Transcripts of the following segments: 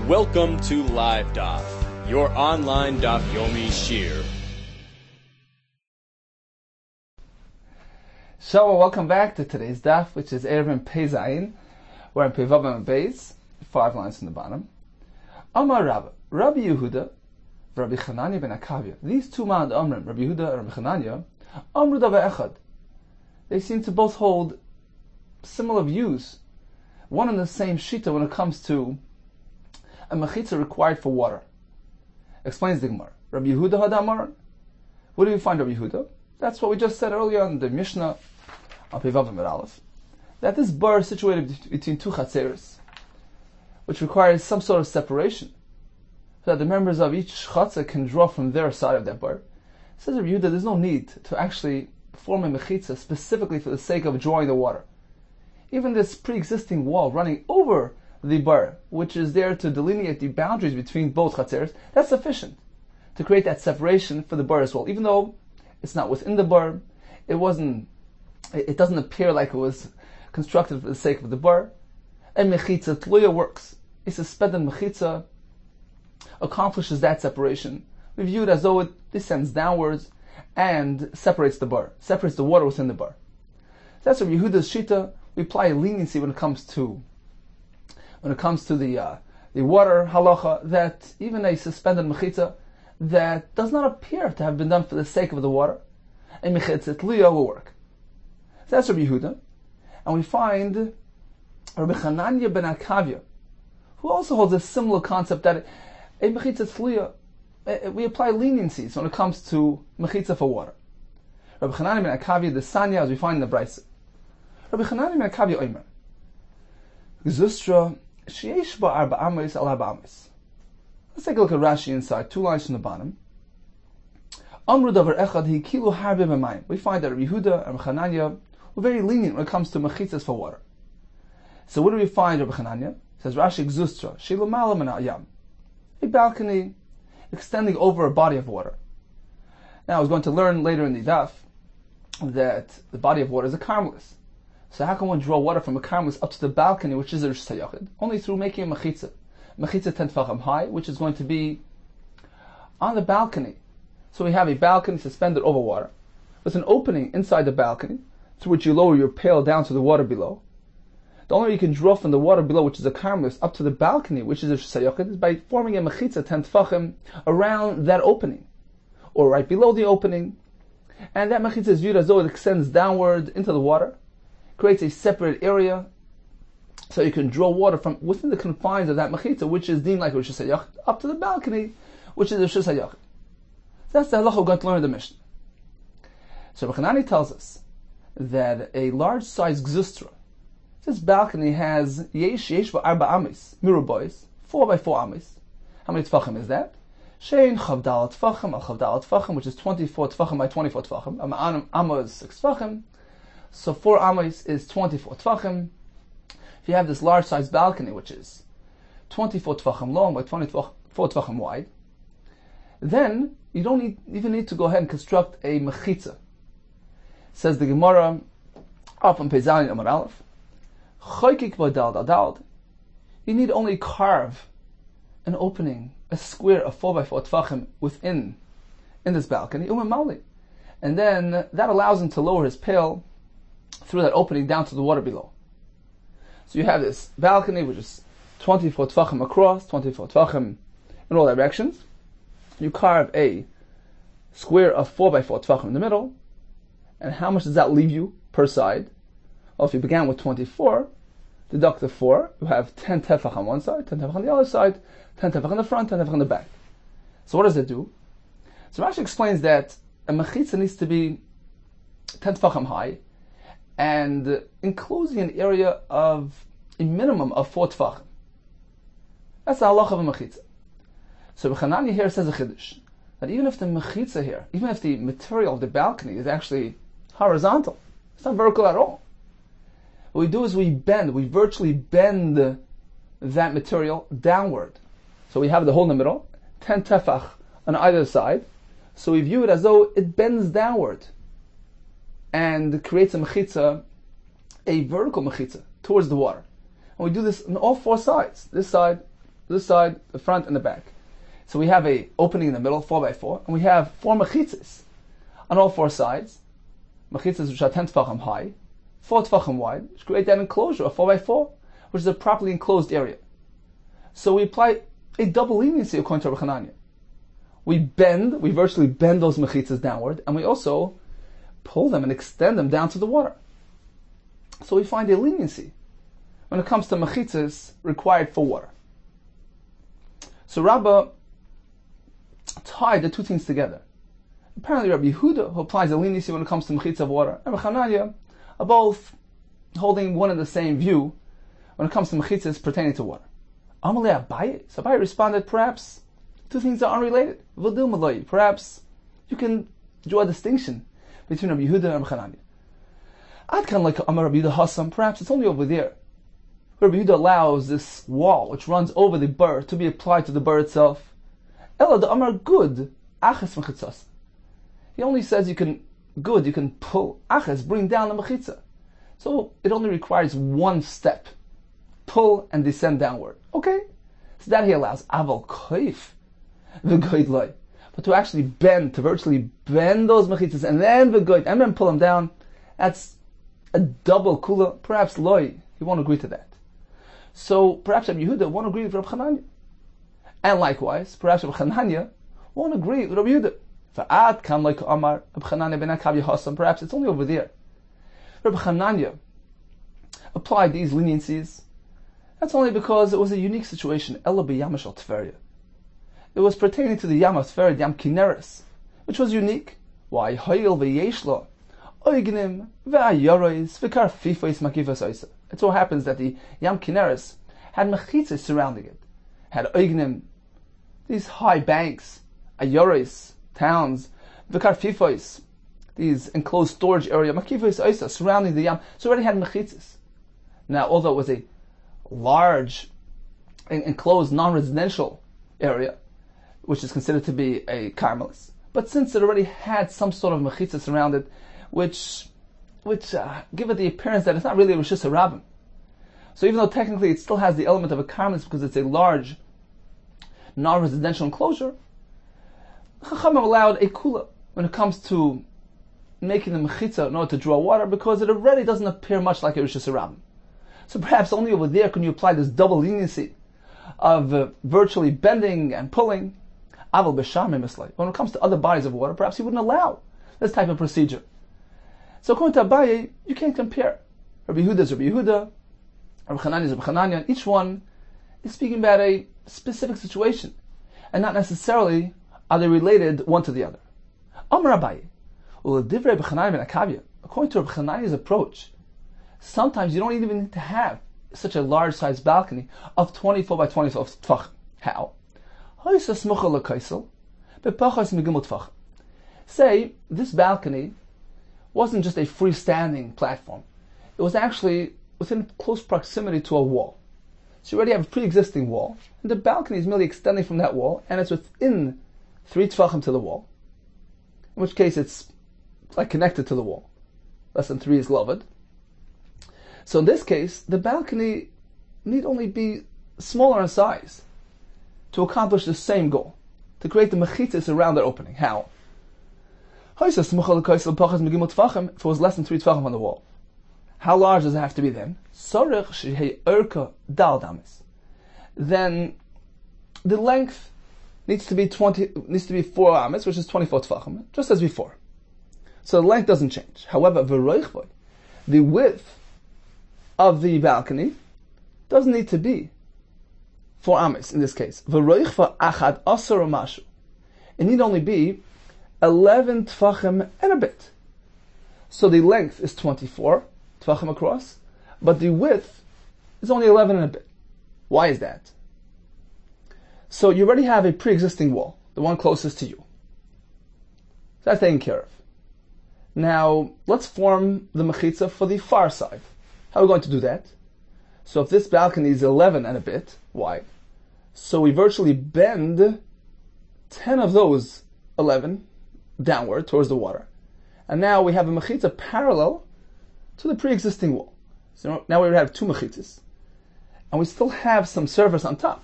Welcome to Live Daf, your online Daf Yomi Shir. So, welcome back to today's Daf, which is Eruvin Pei Zayin. We're in Pei Vav and Beis, 5 lines from the bottom. Amar Rabbi Yehuda, Rabbi Chananya ben Akavia. These two man Amrim, Rabbi Yehuda and Rabbi Chananya, Amru Dava Echad. They seem to both hold similar views. One and the same shita when it comes to a mechitza required for water. Explains the Gemara. Rabbi Yehuda Hadamar. What do we find Rabbi Yehuda? That's what we just said earlier in the Mishnah on Pei Vav and Aleph. That this bar is situated between two chatzeres, which requires some sort of separation, so that the members of each chatzah can draw from their side of that bar. Says Rabbi Yehuda, there's no need to actually form a mechitza specifically for the sake of drawing the water. Even this pre-existing wall running over the bar, which is there to delineate the boundaries between both chatzeres, that's sufficient to create that separation for the bar as well. Even though it's not within the bar, it doesn't appear like it was constructed for the sake of the bar. A mechitza tluya works. A suspended mechitza accomplishes that separation. We view it as though it descends downwards and separates the bar, separates the water within the bar. So that's what Yehuda's shita. We apply leniency when it comes to the water halacha, that even a suspended mechitza that does not appear to have been done for the sake of the water, a mechitza tluya will work. So that's Rabbi Yehuda. And we find Rabbi Chananya ben Akavia, who also holds a similar concept that a mechitza tluya, we apply leniencies when it comes to mechitza for water. Rabbi Chananya ben Akavia, the Sanya, as we find in the Brisa. Rabbi Chananya ben Akavia oimer, Zustra sheyesh ba arba amis al arba amis. Let's take a look at Rashi inside, 2 lines from the bottom. Amru davar echad hi kilu harbe b'mayim. We find that Rabbi Yehuda and Rabbi Chananya were very lenient when it comes to mechitzas for water. So what do we find, Rabbi Chananya? It says Rashi Zustra shilu malam and ayam, a balcony extending over a body of water. Now I was going to learn later in the daf that the body of water is a carmelis. So how can one draw water from a carmelis up to the balcony, which is a Rish Sayachid? Only through making a mechitza. Mechitza 10 tefachim high, which is going to be on the balcony. So we have a balcony suspended over water, with an opening inside the balcony, through which you lower your pail down to the water below. The only way you can draw from the water below, which is a carmelis, up to the balcony, which is a Rish Sayachid, is by forming a mechitza 10 tefachim around that opening, or right below the opening. And that mechitza is viewed as though it extends downward into the water, creates a separate area, so you can draw water from within the confines of that mechitza, which is deemed like a Rish Hayachid, up to the balcony, which is a Rish Hayachid. That's the halacha we're going to learn in the Mishnah. So Rabbi Chananya tells us that a large-sized gzustra, this balcony has yesh arba amis, mirubois, 4 by 4 amis. How many tefachim is that? Shein chavdal tefachim al chavdal tefachim, which is 24 tefachim by 24 tefachim. Amma is 6 tefachim. So 4 amis is 24 tefachim. If you have this large-sized balcony, which is 24 tefachim long by 24 tefachim wide, then you don't even need to go ahead and construct a mechitza. Says the Gemara up on Pei Zayin Amar Aleph, Choykik b'dal dal dal. You need only carve an opening, a square of 4 by 4 tefachim within this balcony, and then that allows him to lower his pail through that opening down to the water below. So you have this balcony which is 24 tefachim across, 24 tefachim in all directions. You carve a square of 4 by 4 tefachim in the middle, and how much does that leave you per side? Well, if you began with 24, deduct the 4, you have 10 tefach on one side, 10 tefach on the other side, 10 tefach in the front, 10 tefach in the back. So what does it do? So Rashi explains that a mechitza needs to be 10 tefachim high, and enclosing an area of a minimum of 4 tefachim. That's the halacha of a mechitza. So Chananya here says a chiddush, that even if the mechitza here, even if the material of the balcony is actually horizontal, it's not vertical at all. What we do is we virtually bend that material downward. So we have the hole in the middle, 10 tefach on either side, so we view it as though it bends downward and creates a mechitza, a vertical mechitza, towards the water. And we do this on all 4 sides. This side, this side, the front, and the back. So we have a opening in the middle, 4x4, and we have 4 mechitzas on all 4 sides. Mechitzas which are 10 tefachim high, 4 tefachim wide, which create that enclosure of 4x4, which is a properly enclosed area. So we apply a double leniency according to Rabbi Chananya. We virtually bend those mechitzas downward, and we also pull them and extend them down to the water. So we find a leniency when it comes to mechitzas required for water. So Rabbah tied the two things together. Apparently Rabbi Yehuda, who applies a leniency when it comes to mechitzah of water, and Rabbi Chananya are both holding one and the same view when it comes to mechitzas pertaining to water. Amalei Abaye. So Abaye responded, perhaps two things are unrelated. Perhaps you can draw a distinction between Rabbi Yehuda and Rabbi Chananya. Adkan like Amar Rabbi Yehuda Hassam, perhaps it's only over there. Rabbi Yehuda allows this wall which runs over the bur to be applied to the bur itself. Ela the Amar good achas mechitzas. He only says you can pull achas, bring down the mechitza. So it only requires one step, pull and descend downward. Okay, so that he allows. Aval koif v'goyd loy. But to actually bend, to virtually bend those mechitzas and then v'goyd and then pull them down, that's a double kula. Perhaps loy, he won't agree to that. So perhaps Rabbi Yehuda won't agree with Rabbi Chananya. And likewise, perhaps Rabbi Chananya won't agree with Rabbi Yehuda. Fa'at kam like Amar Rabbi Chananya ben Akav Yehasam. Perhaps it's only over there. Rabbi Chananya applied these leniencies. That's only because it was a unique situation. Ela b'yamash al Tveria. It was pertaining to the Yam of Tveria, the Yam Kineres, which was unique. Why? Hoyel v'yeshlo oignim v'ayoros v'kar fifos makifos oisa. It so happens that the Yam Kineres had mechitzas surrounding it, had oignim, these high banks, ayoros, towns, v'kar fifos, these enclosed storage area, makifos oisa, surrounding the Yam. So it already had mechitzas. Now, although it was a large, enclosed, non-residential area, which is considered to be a Carmelis, but since it already had some sort of mechitzas around it, which give it the appearance that it's not really a Rishus HaRabim. So even though technically it still has the element of a Carmelis because it's a large, non-residential enclosure, Chachamim allowed a kula when it comes to making the mechitza in order to draw water, because it already doesn't appear much like a Rishus HaRabim. So perhaps only over there can you apply this double leniency of virtually bending and pulling. Aval b'shamim mislay. When it comes to other bodies of water, perhaps he wouldn't allow this type of procedure. So according to Abaye, you can't compare. Rabbi Yehuda is Rabbi Yehuda, Rabbi Chananya is Rabbi Chananya, and each one is speaking about a specific situation, and not necessarily are they related one to the other. Amar Abaye, u'ledivrei Rabbi Chananya ben Akavya. According to Rabbi Chananya's approach, sometimes you don't even need to have such a large-sized balcony of 24 by 24 tefachim. How? Say, this balcony wasn't just a freestanding platform. It was actually within close proximity to a wall. So you already have a pre-existing wall, and the balcony is merely extending from that wall, and it's within 3 tefachim to the wall. In which case it's like connected to the wall. Less than 3 is loved. So in this case, the balcony need only be smaller in size to accomplish the same goal, to create the mechitzas around that opening. How? If it was less than 3 tefachim on the wall, how large does it have to be then? Then the length needs to be 4 amas, which is 24 tefachim, just as before. So the length doesn't change. However, the width of the balcony doesn't need to be 4 amas in this case. It need only be 11 tefachim and a bit. So the length is 24 tefachim across, but the width is only 11 and a bit. Why is that? So you already have a pre-existing wall, the one closest to you. So that's taken care of. Now, let's form the mechitza for the far side. How are we going to do that? So if this balcony is 11 and a bit wide, so we virtually bend 10 of those 11 downward towards the water. And now we have a mechitza parallel to the pre-existing wall. So now we have 2 mechitzas. And we still have some surface on top.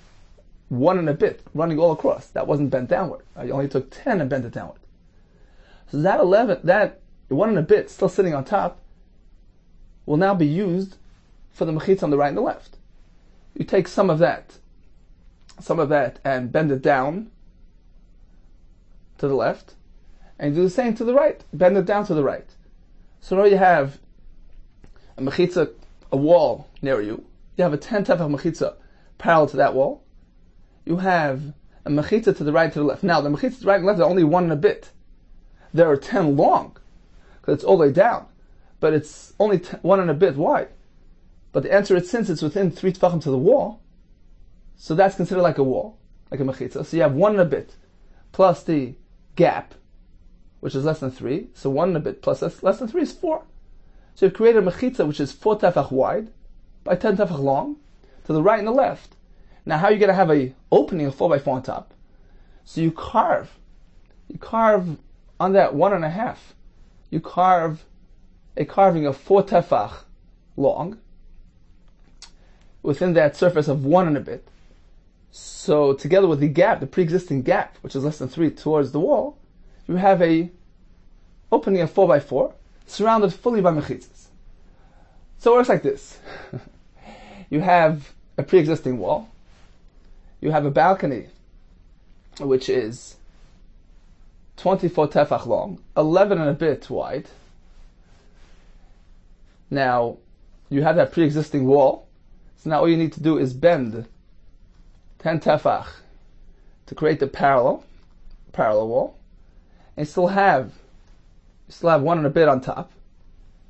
1 and a bit running all across. That wasn't bent downward. You only took 10 and bent it downward. So that 1 and a bit still sitting on top will now be used for the mechitza on the right and the left. You take some of that and bend it down to the left, and you do the same to the right. Bend it down to the right. So now you have a mechitza, a wall near you. You have a 10 tefach mechitza parallel to that wall. You have a mechitza to the right and to the left. Now, the mechitza to the right and left are only 1 and a bit. There are 10 long, because it's all the way down. But it's only 1 and a bit wide. But the answer is, since it's within 3 tefachim to the wall, so that's considered like a wall, like a mechitza. So you have 1 and a bit, plus the gap, which is less than 3. So 1 and a bit plus less than 3 is 4. So you've created a mechitza which is 4 tefach wide, by 10 tefach long, to the right and the left. Now how are you going to have a opening of 4 by 4 on top? So you carve on that 1.5, you carve a carving of 4 tefach long, within that surface of 1 and a bit. So together with the gap, the pre-existing gap, which is less than 3 towards the wall, you have a opening of 4 by 4, surrounded fully by mechitzas. So it works like this. You have a pre-existing wall. You have a balcony, which is 24 tefach long, 11 and a bit wide. Now, you have that pre-existing wall. So now all you need to do is bend 10 tefach to create the parallel wall. And you still have 1 and a bit on top.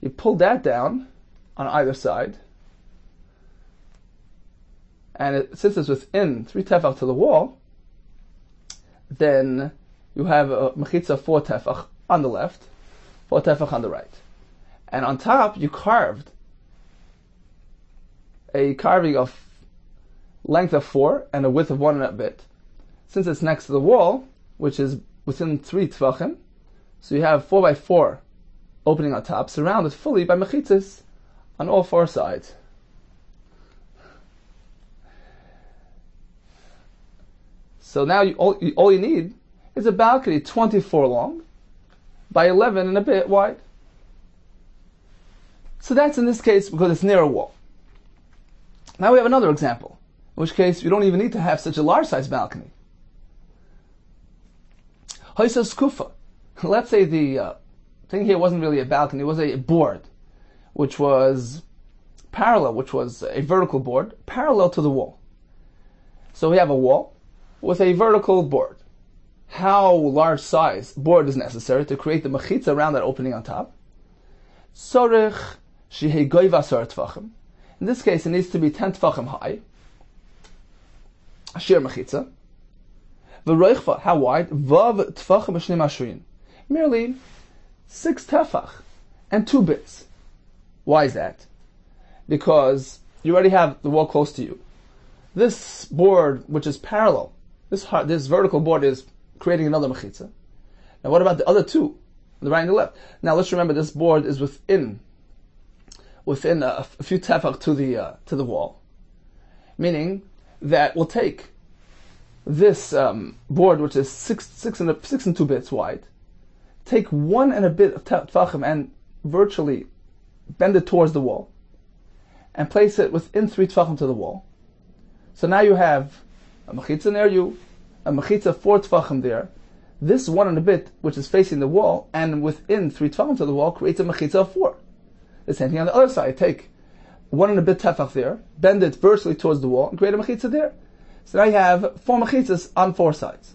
You pull that down on either side. And since it's within 3 tefach to the wall, then you have a mechitza 4 tefach on the left, 4 tefach on the right. And on top, you carved a carving of length of 4 and a width of 1 and a bit. Since it's next to the wall, which is within 3 tefachim, so you have 4 by 4 opening on top, surrounded fully by mechitzas on all 4 sides. So now all you need is a balcony 24 long by 11 and a bit wide. So that's in this case because it's near a wall. Now we have another example, in which case you don't even need to have such a large size balcony. Hoysas kufa. Let's say the thing here wasn't really a balcony, it was a board, which was parallel, which was a vertical board, parallel to the wall. So we have a wall with a vertical board. How large size board is necessary to create the mechitza around that opening on top? Sorich shehei goiva asar tefachim. In this case, it needs to be 10 tefachim high. Ashir mechitza. V'roichva, how wide? Vav tefachim b'shnei mashrin. Merely 6 tefach and 2 bits. Why is that? Because you already have the wall close to you. This board, which is parallel, this vertical board is creating another mechitza. Now what about the other 2, the right and the left? Now let's remember this board is within a few tefach to the wall, meaning that we'll take this board, which is 6 and 2 bits wide, take 1 and a bit of tefachim and virtually bend it towards the wall, and place it within 3 tefachim to the wall. So now you have a mechitza near you, a mechitza 4 tefachim there. This 1 and a bit, which is facing the wall, and within 3 tefachim to the wall, creates a mechitza of 4. The same thing on the other side. Take 1 and a bit tefach there, bend it virtually towards the wall, and create a mechitza there. So now you have 4 mechitzas on 4 sides.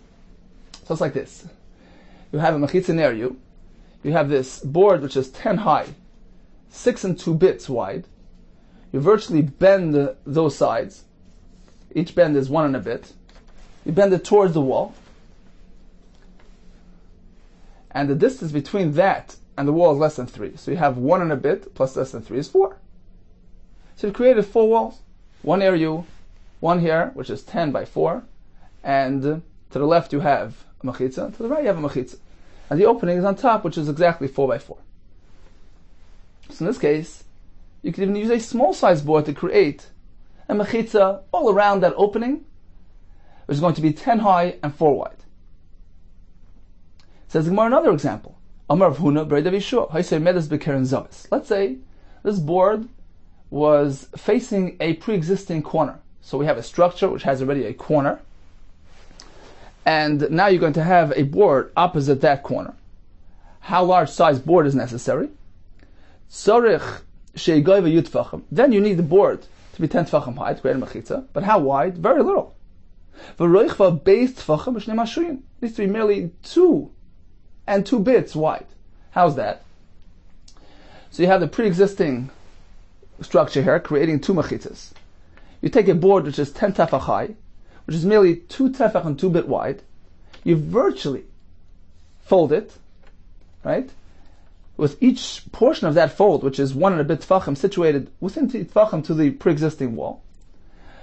So it's like this. You have a mechitza near you. You have this board which is 10 high, 6 and 2 bits wide. You virtually bend those sides. Each bend is 1 and a bit. You bend it towards the wall. And the distance between that and the wall is less than 3. So you have 1 and a bit plus less than 3 is 4. So you've created 4 walls. One near you, one here, which is 10 by 4. And to the left you have a mechitza. To the right you have a mechitza. And the opening is on top, which is exactly 4 by 4. So in this case, you can even use a small size board to create a mechitza all around that opening. which is going to be 10 high and 4 wide. Says the Gemara another example. Amar of Huna, Brei Davi Shua, Haisei Medes Bekeren Zavis. Let's say this board was facing a pre-existing corner. So we have a structure which has already a corner, and now you're going to have a board opposite that corner. How large size board is necessary? Tzorich she'goyva yud tfachim. Then you need the board to be 10 tfachim high to create a mechitza. But how wide? Very little. V'roichva beis tfachim b'shnei mashuyin. It needs to be merely 2 and 2 bits wide. How's that? So you have the pre-existing structure here, creating 2 mechitzas. You take a board which is 10 tefach high, which is merely 2 tefach and 2 bit wide. You virtually fold it, right? With each portion of that fold, which is 1 and a bit tefachim, situated within tefachim to the pre-existing wall.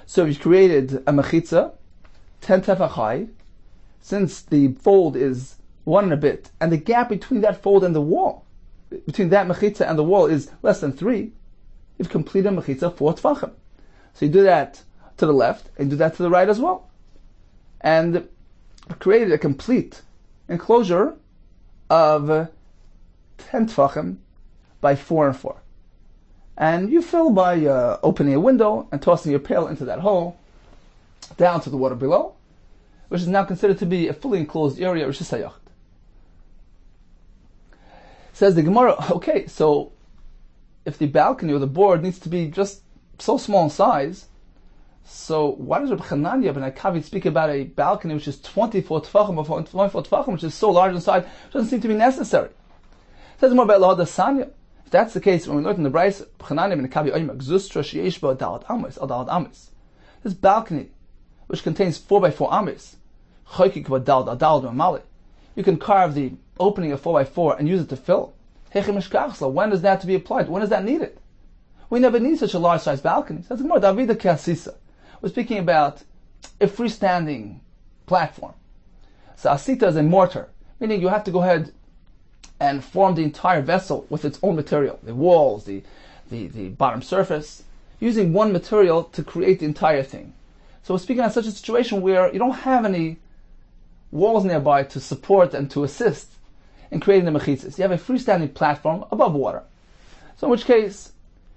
So you've created a mechitza, 10 tefach high. Since the fold is 1 and a bit, and the gap between that fold and the wall, between that mechitza and the wall is less than 3, you've completed a mechitza 4 tefachim. So you do that to the left, and do that to the right as well. And created a complete enclosure of 10 tefachim by 4 and 4. And you fill by opening a window and tossing your pail into that hole, down to the water below, which is now considered to be a fully enclosed area, which is sayach. Says the Gemara, okay, so if the balcony or the board needs to be just so small in size, so why does Rabbi Chananya ben Akavi speak about a balcony which is 24 tefachim or 24 tefachim, which is so large in size, which doesn't seem to be necessary? It says more about Lahad Sanya. If that's the case, when we learned in the Brayso, Chananya ben Akavi oimer gzustra sheyesh bo dalat amis al dalat amis. This balcony, which contains 4 by 4 amis, choykik bo dalat dalat mamali. You can carve the opening of 4 by 4 and use it to fill. When is that to be applied? When is that needed? We never need such a large size balcony. Says Rabbi Yehuda Kessler. We're speaking about a freestanding platform. So asita is a mortar, meaning you have to go ahead and form the entire vessel with its own material, the walls, the bottom surface, using one material to create the entire thing. So we're speaking of such a situation where you don't have any walls nearby to support and to assist in creating the mechitzas. You have a freestanding platform above water. So in which case,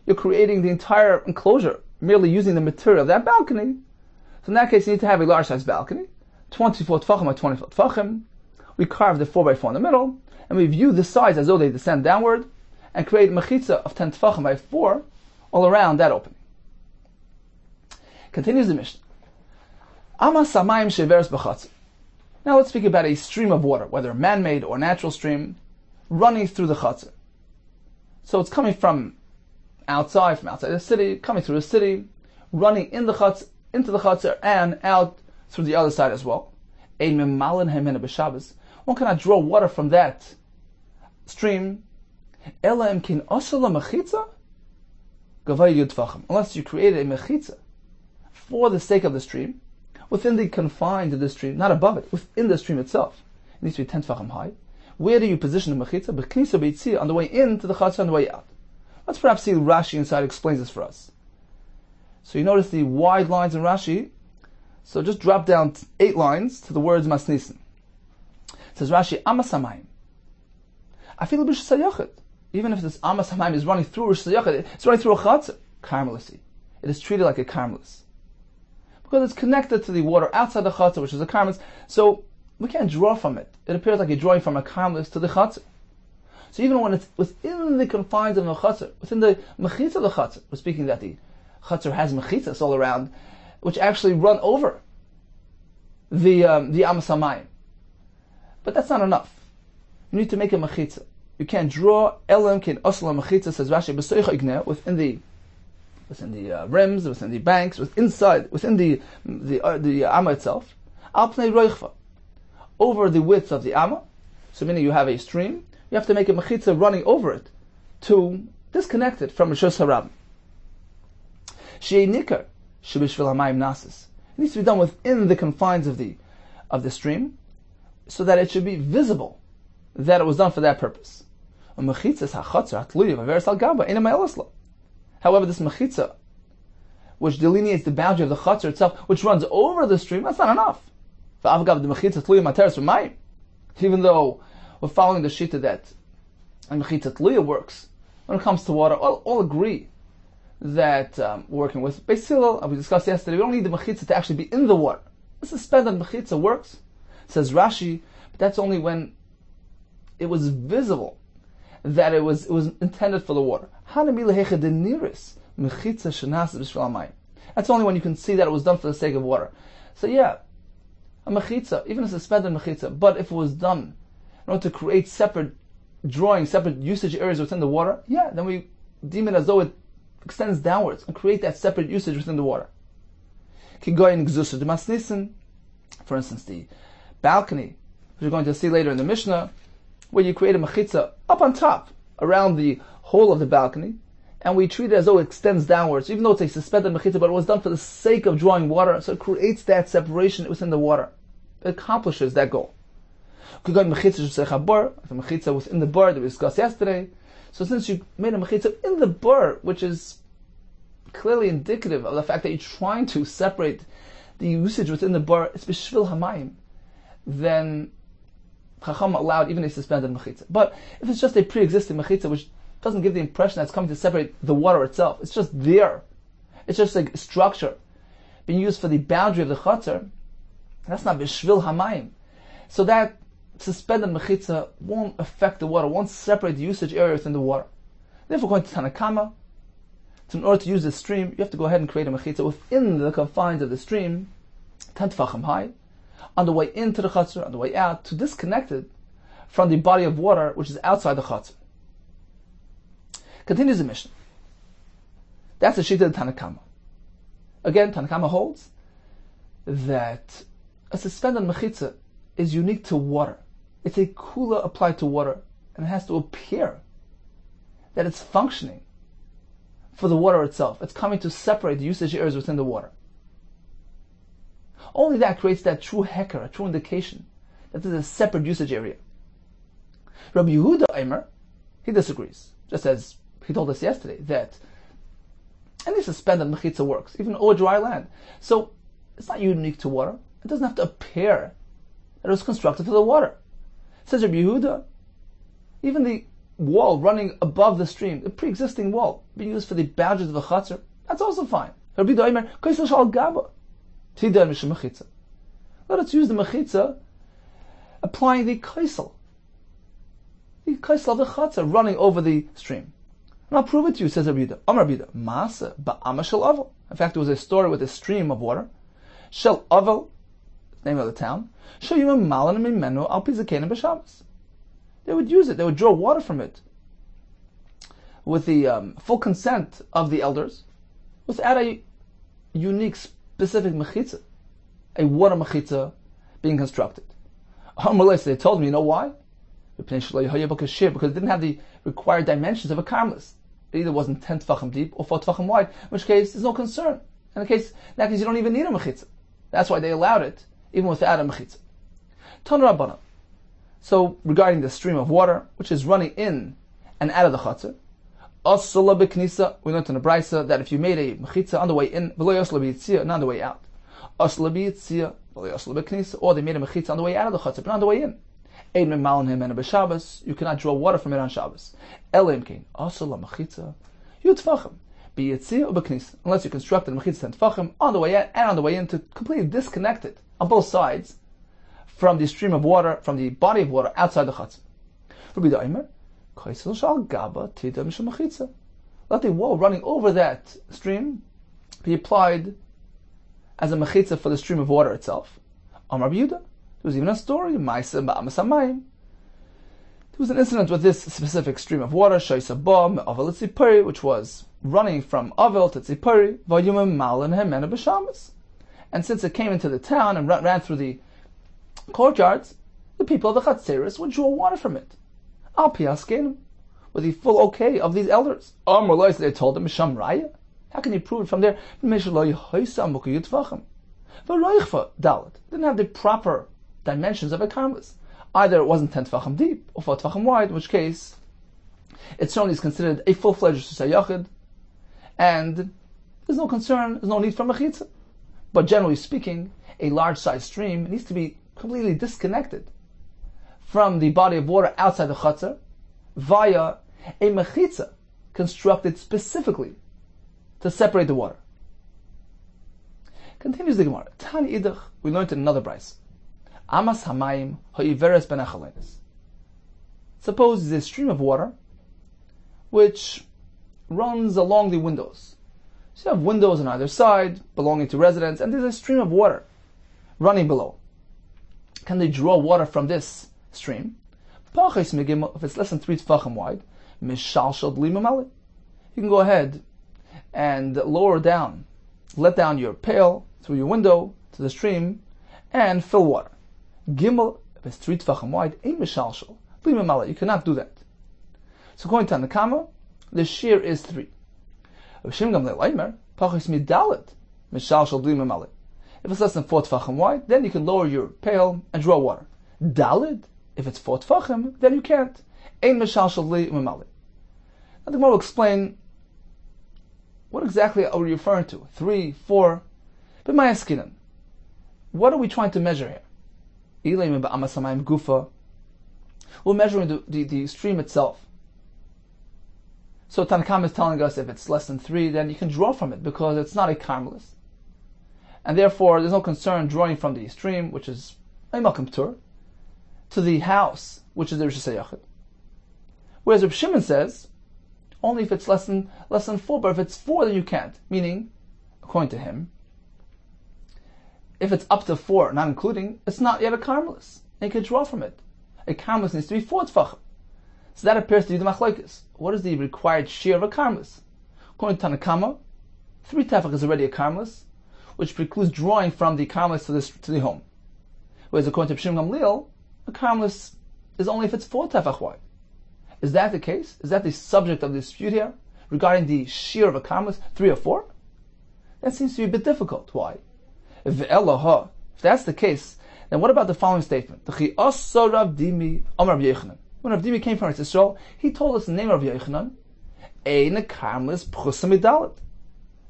you're creating the entire enclosure merely using the material of that balcony. So in that case, you need to have a large size balcony, 24 tefachim by 24 tefachim. We carve the 4 by 4 in the middle, and we view the sides as though they descend downward, and create a mechitza of 10 tefachim by 4 all around that opening. Continues the Mishnah. Ama samayim sheveres b'chatzer. Now let's speak about a stream of water, whether man-made or natural stream, running through the chatzar. So it's coming from outside the city, coming through the city, running in the chutz, into the chatzar, and out through the other side as well. One cannot draw water from that stream unless you created a mechitza for the sake of the stream, within the confines of the stream, not above it, within the stream itself. It needs to be 10 tefachim high. Where do you position the mechitza? B'knisa b'yitzia, on the way in to the chatzar, on the way out. Let's perhaps see Rashi inside explains this for us. So you notice the wide lines in Rashi. So just drop down 8 lines to the words masnisin. It says Rashi, Amas Hamayim. Afilu b'Rish Sayachet. Even if this Amas Hamayim is running through Rish Sayachet, it's running through a chatzar, karmelisi. It is treated like a karmelis, because it's connected to the water outside the chatzar, which is a karmelis. So we can't draw from it. It appears like you're drawing from a karmelis to the chatzar. So even when it's within the confines of the chatzar, within the mechitza of the chatzar, we're speaking that the chatzar has mechitzas all around, which actually run over the Amas Hamayim. But that's not enough. You need to make a mechitza. You can't draw elam kin osla mechitza, says Rashi, b'soicha igneh, within the rims, within the banks, within the Amma itself, al pnei roichva, over the width of the Amma. So meaning you have a stream, you have to make a mechitza running over it to disconnect it from Rishos Harabim. Shei nikar shebishvil hamayim nasis. It needs to be done within the confines of the stream, so that it should be visible that it was done for that purpose. However, this mechitza, which delineates the boundary of the chutzner itself, which runs over the stream, that's not enough. Even though we're following the shita that mechitza tluya works, when it comes to water, all agree that we're working with Beis Hillel, as we discussed yesterday, we don't need the mechitza to actually be in the water. The suspended mechitza works, says Rashi, but that's only when it was visible that it was intended for the water. That's only when you can see that it was done for the sake of water. So yeah, a mechitza, even a suspended mechitza, but if it was done in order to create separate drawings, separate usage areas within the water, yeah, then we deem it as though it extends downwards and create that separate usage within the water. For instance, the balcony, which we're going to see later in the Mishnah, where you create a mechitza up on top, around the whole of the balcony, and we treat it as though it extends downwards, even though it's a suspended mechitza, but it was done for the sake of drawing water, so it creates that separation within the water. It accomplishes that goal. If a mechitza within the bar that we discussed yesterday, so since you made a mechitza in the bar, which is clearly indicative of the fact that you're trying to separate the usage within the bar, it's b'shvil hamayim, then Chacham allowed even a suspended mechitza. But if it's just a pre-existing mechitza, which doesn't give the impression that it's coming to separate the water itself, it's just there, it's just like a structure being used for the boundary of the chutzner, that's not b'shvil hamayim. So that suspended mechitza won't affect the water, won't separate the usage area within the water. Therefore, according to Tanakama, in order to use this stream, you have to go ahead and create a mechitza within the confines of the stream, 10 tefachim high, on the way into the chutzner, on the way out, to disconnect it from the body of water which is outside the chutzner. Continues the Mishnah. That's the shita of Tanakama. Again, Tanakama holds that a suspended mechitza is unique to water. It's a kula applied to water, and it has to appear that it's functioning for the water itself. It's coming to separate the usage areas within the water. Only that creates that true heker, a true indication that there's a separate usage area. Rabbi Yehuda Kessler, he disagrees, just as he told us yesterday, that any suspended mechitza works, even over dry land. So it's not unique to water. It doesn't have to appear that it was constructed for the water. Says Rabbi Yehuda, even the wall running above the stream, the pre-existing wall, being used for the boundaries of the chutzner, that's also fine. Rabbi Yehuda Kessler shal gaba. Let us use the mechitza applying the kaisel of the chutzner running over the stream. And I'll prove it to you, says Rabbi Yehuda. Amar Rabbi Yehuda, Maaseh ba'ama shel Avel. In fact, there was a story with a stream of water. Shel Avel, name of the town. They would use it, they would draw water from it with the full consent of the elders, without a unique, specific mechitza, a water mechitza being constructed. They told me, you know why? Because it didn't have the required dimensions of a karmelis. It either wasn't 10 tefachim deep or 4 tefachim wide, in which case there's no concern. In that case you don't even need a mechitza. That's why they allowed it, even without a mechitza. Ton Rabbana. So regarding the stream of water, which is running in and out of the chutzner, Asla b'knisa, we learned in the Brisa that if you made a mechitza on the way in, v'lo yasla b'yitzia, not on the way out. Asla b'yitzia, v'lo yasla b'knisa, or they made a mechitza on the way out of the chutzner, but not on the way in. Ein memalin him and b'Shabbos, you cannot draw water from it on Shabbos. Elim kein, asla mechitza, yutfachim, b'yitzia or b'knisa, unless you constructed a mechitza 10 tefachim on the way out and on the way in to completely disconnect it on both sides from the stream of water, from the body of water outside the chutzner. Rabbi Yehuda let the wall running over that stream be applied as a mechitza for the stream of water itself. Amar Rabbi Yehuda, there was even a story, there was an incident with this specific stream of water, which was running from Avel to Tzipori, and since it came into the town and ran through the courtyards, the people of the Chatzeris would draw water from it. Al Piaskenim, with the full okay of these elders. They told them, Misham Raya. How can you prove it from there? Didn't have the proper dimensions of a karmelis. Either it wasn't 10 tefachim deep or 4 tefachim wide, in which case it certainly is considered a full-fledged susayachid, and there's no concern, there's no need for mechitza. But generally speaking, a large-sized stream needs to be completely disconnected from the body of water outside the chutzner via a mechitza constructed specifically to separate the water. Continues the Gemara. Tani idach, we learned in another brayso. Amas hamayim ha'iveres ben achalenis. Suppose there's a stream of water which runs along the windows. So you have windows on either side belonging to residents, and there's a stream of water running below. Can they draw water from this stream? If it's less than 3 tefachim wide, you can go ahead and let down your pail through your window to the stream and fill water. Gimel, if it's 3 tefachim wide, you cannot do that. So according to Tanakama, the shear is 3. If it's less than 4 tefachim wide, then you can lower your pail and draw water. Dalid, if it's 4 tefachim, then you can't. Now the Gemara will explain what exactly are we referring to. 3, 4. But my askinan, what are we trying to measure here? We're measuring the stream itself. So Tanakam is telling us if it's less than 3, then you can draw from it because it's not a karmelis. And therefore, there's no concern drawing from the stream, which is a Malkum Tur, to the house, which is the Rosh Hashanah. Whereas Reb Shimon says, only if it's less than 4, but if it's 4, then you can't. Meaning, according to him, if it's up to 4, not including, it's not yet a karmelis. And you can draw from it. A karmelis needs to be 4 tefachim. So that appears to be the machlokes. What is the required shear of a karmelis? According to Tanakama, 3 tefach is already a karmelis, which precludes drawing from the karmelis to the home. Whereas according to Pshim Gamliel, a karmelis is only if it's 4 tefach wide. Is that the case? Is that the subject of the dispute here regarding the shear of a karmelis, 3 or 4? That seems to be a bit difficult. Why? If that's the case, then what about the following statement? When Rav Dimi came from Israel, he told us the name of Yechanan, Ein karmelis pchusa midalet.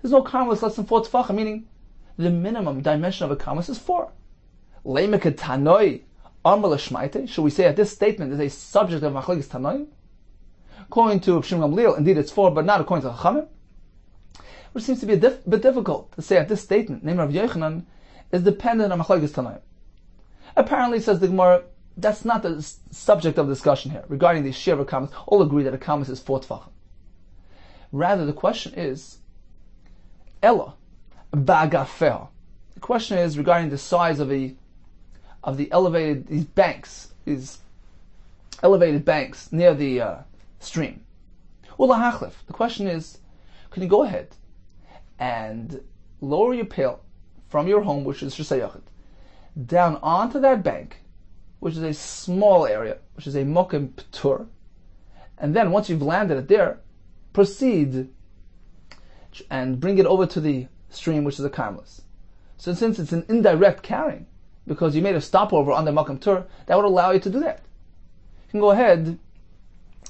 There's no karmelis less than 4 tefachim, meaning the minimum dimension of a karmelis is 4. Leimek tanoi amar l'shmaite. Should we say that this statement is a subject of machlokes tanoi? According to Pshim Gamliel, indeed it's 4, but not according to Chachamim. Which seems to be a bit difficult to say that this statement, name of Yechanan, is dependent on machlokes tanoi. Apparently, says the Gemara, that's not the subject of discussion here regarding the shear of a karmelis. All agree that a karmelis is 4 tefachim. Rather, the question is, Ella, ba'agafeh. The question is regarding the size of the elevated these elevated banks near the stream. Ulahachlef. The question is, can you go ahead and lower your pail from your home, which is Shusayachid, down onto that bank, which is a small area, which is a mokim ptur, and then once you've landed it there, proceed and bring it over to the stream, which is a karmelis. So since it's an indirect carrying, because you made a stopover on the mokim ptur, that would allow you to do that. You can go ahead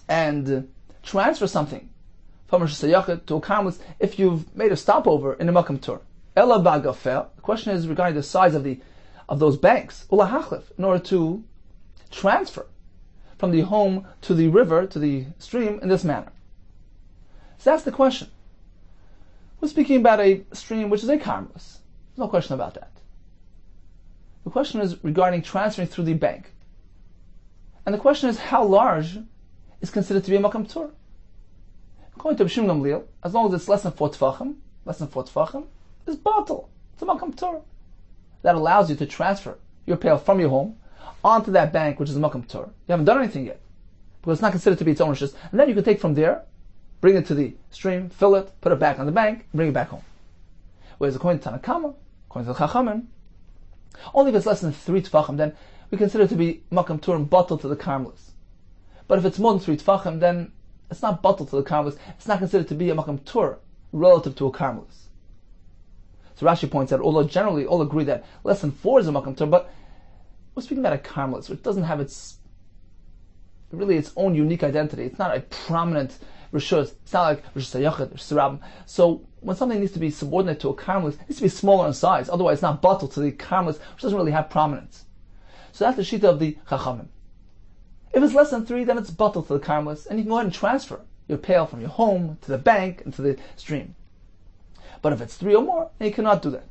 and transfer something from a shesayachid to a karmelis if you've made a stopover in the mokim ptur. Ela ba'agafeh. The question is regarding the size of those banks, ulahachlef, in order to transfer from the home to the river, to the stream, in this manner. So that's the question. We're speaking about a stream which is a karmelis. There's no question about that. The question is regarding transferring through the bank. And the question is, how large is considered to be a makam tur? According to B'Shim Gamliel, as long as it's less than 4 tefachim, it's batal. It's a makam tur. That allows you to transfer your pail from your home onto that bank, which is a makam tur. You haven't done anything yet, because it's not considered to be its ownership. And then you can take from there, bring it to the stream, fill it, put it back on the bank, bring it back home. Whereas according to Tanakama, according to the Chachamim, only if it's less than 3 tefachim, then we consider it to be makam tur and batal to the karmelis. But if it's more than 3 tefachim, then it's not batal to the karmelis. It's not considered to be a makam tur relative to a karmelis. So Rashi points out, although generally all agree that less than 4 is a makam tur, but we're speaking about a karmelis, which doesn't have its own unique identity. It's not a prominent rishus. It's not like Rosh Hashanah or Surabim. So when something needs to be subordinate to a karmelis, it needs to be smaller in size. Otherwise, it's not batal to the karmelis, which doesn't really have prominence. So that's the shita of the chachamim. If it's less than 3, then it's batal to the karmelis, and you can go ahead and transfer your pail from your home to the bank and to the stream. But if it's 3 or more, then you cannot do that.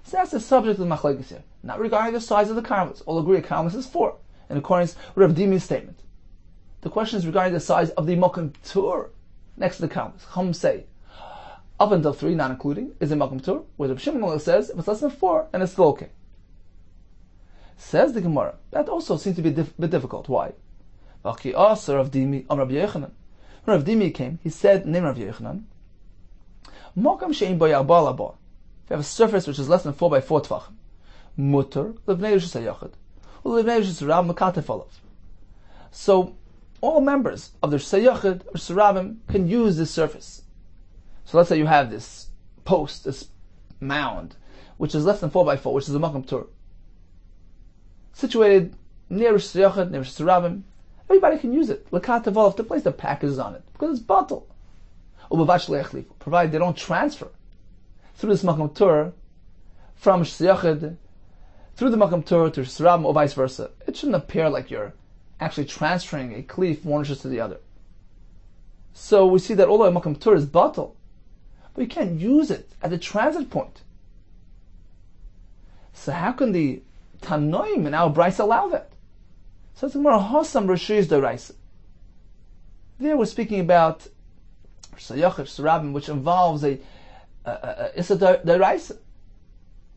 So that's the subject of the machlekes here. Not regarding the size of the karmelis. All agree a karmelis is 4, in accordance with Rav Dimi's statement. The question is regarding the size of the mokum tur next to the karmelis. Chum say, up until 3, not including, is a mokum tur, where Rav Shimon says, if it's less than 4, then it's still okay. Says the Gemara, that also seems to be a bit difficult. Why? Rav Dimi, Rav Yehuda. When Rav Dimi came, he said, name Rav Yehuda, mokum she'im bo yarbal abo. If you have a surface which is less than 4 by 4 tvachim, mutter levnei rishus hayachid, or levnei rishus rab makatef olav. So all members of the Sayachid or Sarabim can use this surface. So let's say you have this post, this mound, which is less than 4 by 4, which is a Makam Tur, situated near Sayachid, near Sarabim. Everybody can use it. Lakat evolve to place the packages on it because it's bottle. Provided they don't transfer through this Makam Tur from Sayachid through the Makam Tur to Sarabim or vice versa. It shouldn't appear like you're actually transferring a cleaf one inches to the other. So we see that although a Makam Tur is bottle, but you can't use it at the transit point. So how can the Tanoim in our Bryce allow that? So it's more Hosam Rashis Deraisa. There we're speaking about Sayachir Sarabim, which involves a Issa Deraisa.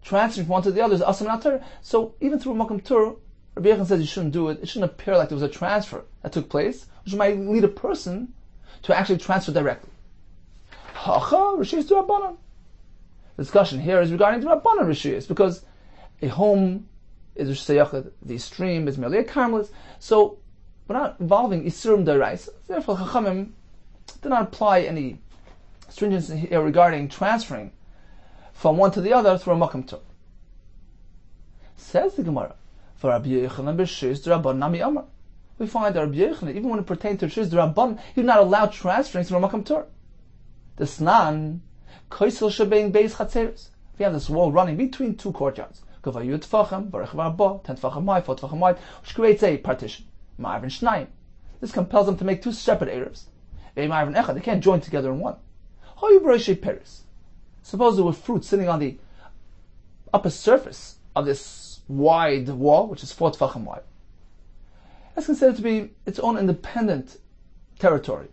Transferring from one to the other is Asam Natar. So even through a Makam Tur, Rabbi Yehuda says you shouldn't do it. It shouldn't appear like there was a transfer that took place, which might lead a person to actually transfer directly. The discussion here is regarding the Rabbanan Rishis, because a home is Rish Sayachid, the stream is merely a karmelis, so we're not involving Isurim Daraisa. Therefore, Chachamim did not apply any stringency here regarding transferring from one to the other through a Makam Tur. Says the Gemara, for Rabbi Yehuda b'Shis D'Rabban Nami Amar. We find that Rabbi Yehuda, even when it pertained to Shis D'Rabban, he did not allow transferring through a Makam Tur. The Snan, Koisel Shebein Beis Chatzeres. We have this wall running between 2 courtyards. Gavayu Tfachem, Barech Varbo, 10 Tfachem Mai, 4 Tfachem Mai, which creates a partition. Ma'arvin Shnayim. This compels them to make 2 separate Erevs. Ma'arvin Echad, they can't join together in one. Hoyu B'Roshei Peres. Suppose there were fruit sitting on the upper surface of this wide wall, which is 4 Tfachem wide. That's considered to be its own independent territory,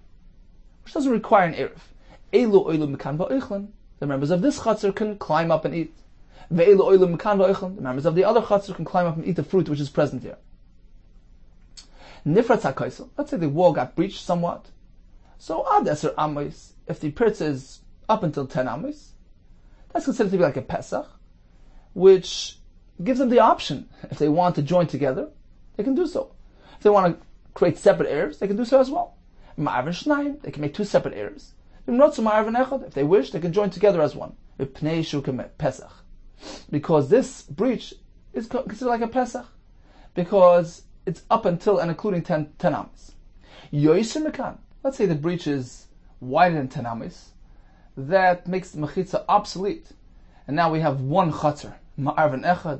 which doesn't require an Erev. Elu Oilu Mikan Va'Oichlin. The members of this chatzar can climb up and eat. Ve'elu Oilu Mikan Va'Oichlin. The members of the other chatzar can climb up and eat the fruit which is present here. Nifratz HaKaisel. Let's say the wall got breached somewhat. So Ad Eser Amos, if the pirtz is up until 10 Amos, that's considered to be like a Pesach, which gives them the option. If they want to join together, they can do so. If they want to create separate Erevs, they can do so as well. Ma'arvin Shnayim, they can make 2 separate Erevs. If they wish, they can join together as one. Because this breach is considered like a Pesach, because it's up until and including 10 Amos. Let's say the breach is wider than 10 Amos. That makes the Mechitza obsolete. And now we have one Chatzar.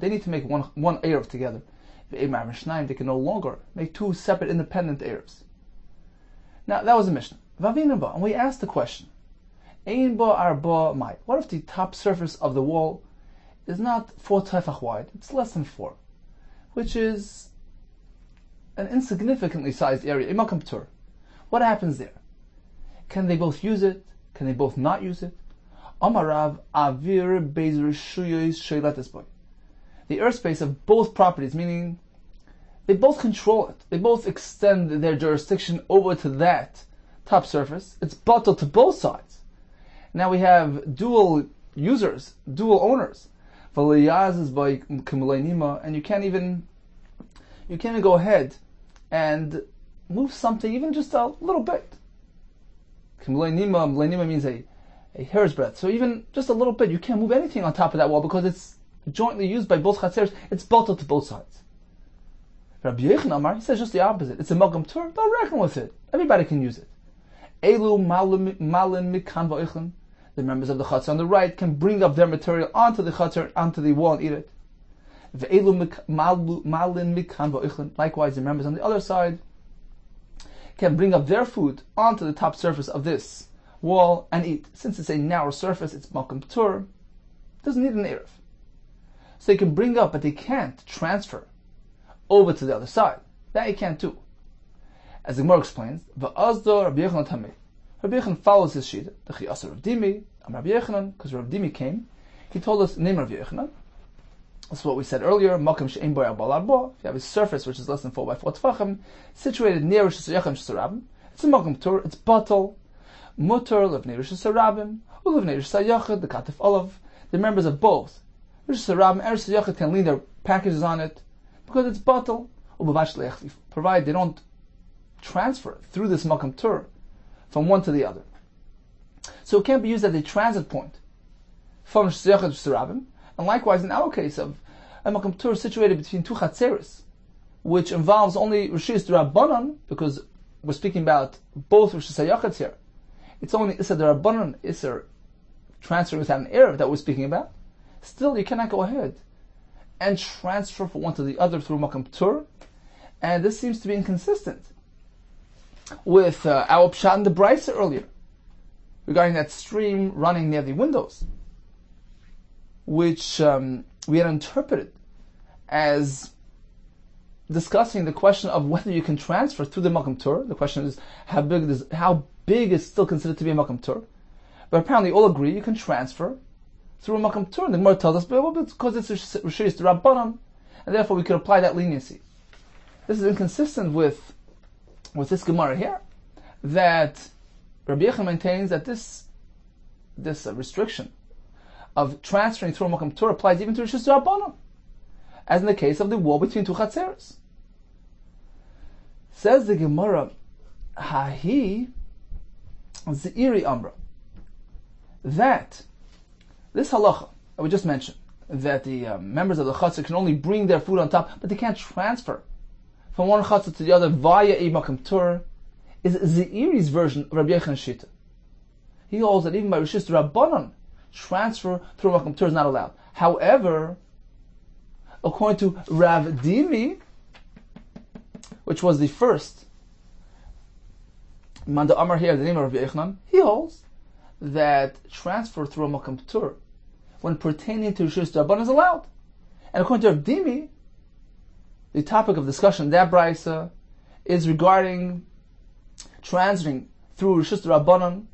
They need to make one Erev together. They can no longer make 2 separate independent Erevs. Now that was the Mishnah. And we asked the question, what if the top surface of the wall is not 4 tefach wide, it's less than 4, which is an insignificantly sized area, Makam Tur. What happens there? Can they both use it? Can they both not use it? The airspace of both properties, meaning they both control it, they both extend their jurisdiction over to that top surface. It's bottled to both sides. Now we have dual users, dual owners. And you can't even go ahead and move something even just a little bit. Nima means a hair's breadth. So even just a little bit, you can't move anything on top of that wall because it's jointly used by both chatzeres. It's bottled to both sides. Rabbi Yehuda Amar, he says just the opposite. It's a Makam Tur. Don't reckon with it. Everybody can use it. Elu malin mikan va'oichlin. The members of the Chatzar on the right can bring up their material onto the Chatzar, onto the wall and eat it. Likewise, the members on the other side can bring up their food onto the top surface of this wall and eat. Since it's a narrow surface, it's Malkum Tur, doesn't need an Erev. So they can bring up, but they can't transfer over to the other side. That you can't do. As the Gemara explains, V'azdo Rabbi Yehuda Tamei. Rabbi Yehuda follows his shita. The Chiyasa Rav Dimi, Rabbi Yehuda, because Rav Dimi came, he told us the name of Rabbi Yehuda. That's what we said earlier. Makom she'ein bo arba'al arba. If you have a surface which is less than 4 by 4 tefachim, situated near Rosh Hashanah and Shesarabim, it's a Makom Tur. It's batal. Mutar levnei Rosh Hashanah, ulevnei Rosh Hashanah, the Katif Olav. The members of both Rosh Hashanah and Rosh Hashanah can lean their packages on it because it's batal. Provided they don't transfer through this Makom Tur from one to the other. So it can't be used as a transit point from Rosh Hashanah to Shesarabim. And likewise, in our case of a Makom Tur situated between two Chatzeres, which involves only Rishis D'Rabbanan, because we're speaking about both Rosh Hashanah here. It's only Issa D'Rabbanan, Issa transferring without an Erev that we're speaking about. Still, you cannot go ahead and transfer from one to the other through Makom Tur, and this seems to be inconsistent with our Pshat in the Brisa earlier, regarding that stream running near the windows, which we had interpreted as discussing the question of whether you can transfer through the Makom Tur. The question is how big is still considered to be a Makom Tur. But apparently all agree you can transfer through a Makom Tur. And the Gemara tells us, but because it's Rishis D'Rabbanan, and therefore we could apply that leniency. This is inconsistent with this Gemara here, that Rabbi Yehuda maintains that this restriction of transferring through a Makom Tur applies even to Rishis D'Rabbanan, as in the case of the wall between two Chatzeres. Says the Gemara, Hahi Ze'iri Amra, that this halacha that we just mentioned, that the members of the Chatzer can only bring their food on top, but they can't transfer from one Chatzer to the other via a Makom Tur, is Ze'iri's version of Rabbi Yehuda's shita. He holds that even by Rishis D'Rabbanan, transfer through a Makom Tur is not allowed. However, according to Rav Dimi, which was the first Manda Amar here, the name of Rabbi Yehuda, he holds that transfer through a Makom Tur, when pertaining to Rishis D'Rabbanan, is allowed. And according to Rav Dimi, the topic of discussion in that brisa is regarding transiting through Rishis D'Rabbanan,